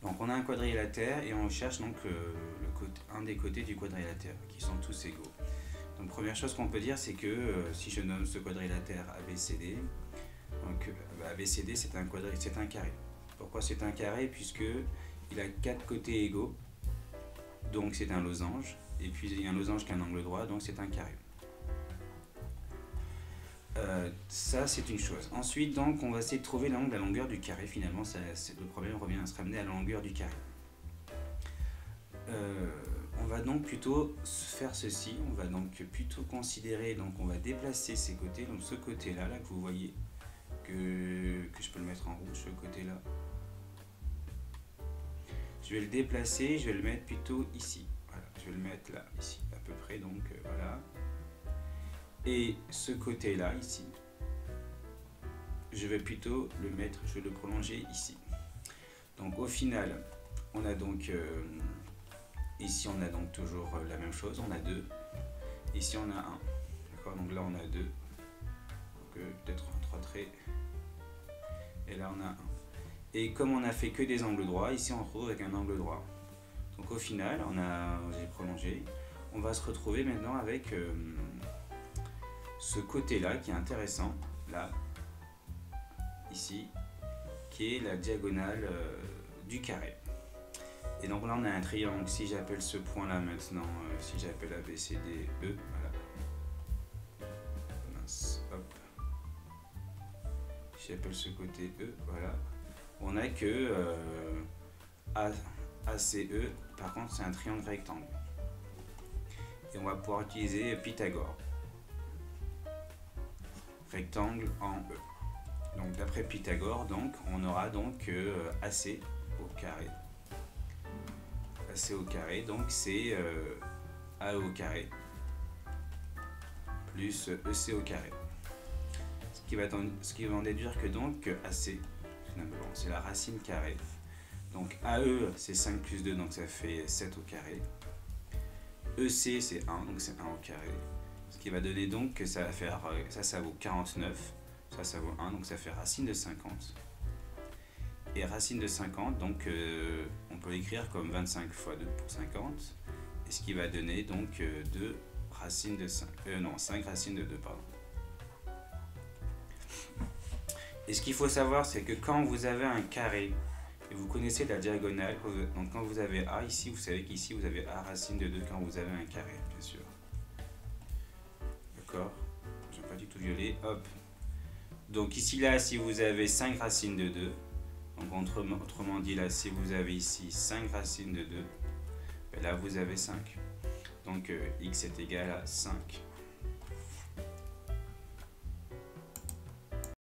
Donc on a un quadrilatère et on cherche donc un des côtés du quadrilatère, qui sont tous égaux. Donc première chose qu'on peut dire, c'est que si je nomme ce quadrilatère ABCD, donc ABCD c'est un carré. Pourquoi c'est un carré? Puisque il a 4 côtés égaux, donc c'est un losange, et puis il y a un losange qui a un angle droit, donc c'est un carré. Ça c'est une chose. Ensuite donc on va essayer de trouver la longueur du carré. Finalement le problème revient à se ramener à la longueur du carré. On va donc plutôt faire ceci. On va donc plutôt considérer, donc on va déplacer ces côtés. Donc ce côté là que vous voyez, que je peux le mettre en rouge, ce côté là, je vais le déplacer, je vais le mettre plutôt ici. Voilà, je vais le mettre là, ici à peu près, donc voilà. Et ce côté là ici, je vais plutôt le mettre, je vais le prolonger ici. Donc au final on a donc ici on a donc toujours la même chose, on a 2, ici on a 1, d'accord, donc là on a 2, donc peut-être 3 traits, et là on a 1. Et comme on a fait que des angles droits, ici on se retrouve avec un angle droit. Donc au final, j'ai prolongé, on va se retrouver maintenant avec ce côté-là qui est intéressant, là, ici, qui est la diagonale du carré. Et donc là on a un triangle. Si j'appelle ce point-là maintenant, si j'appelle ABCD E, voilà. Mince, hop. Si j'appelle ce côté E, voilà. On a que ACE, par contre c'est un triangle rectangle. Et on va pouvoir utiliser Pythagore. Rectangle en E. Donc d'après Pythagore, donc, on aura donc AC au carré. AC au carré, donc c'est AE au carré plus EC au carré. Ce qui va en déduire que donc AC, c'est la racine carrée. Donc AE c'est 5 plus 2, donc ça fait 7 au carré. EC c'est 1, donc c'est 1 au carré. Ce qui va donner donc que ça va faire, ça vaut 49, ça vaut 1, donc ça fait racine de 50. Et racine de 50, donc on peut l'écrire comme 25 fois 2 pour 50. Et ce qui va donner donc 2 racines de 5, 5 racines de 2, pardon. Et ce qu'il faut savoir, c'est que quand vous avez un carré, et vous connaissez la diagonale, donc quand vous avez A ici, vous savez qu'ici vous avez A racine de 2 quand vous avez un carré, bien sûr. D'accord? Je n'ai pas du tout violé, hop. Donc ici, là, si vous avez 5 racines de 2, donc autrement dit, là, si vous avez ici 5 racines de 2, ben là, vous avez 5. Donc x est égal à 5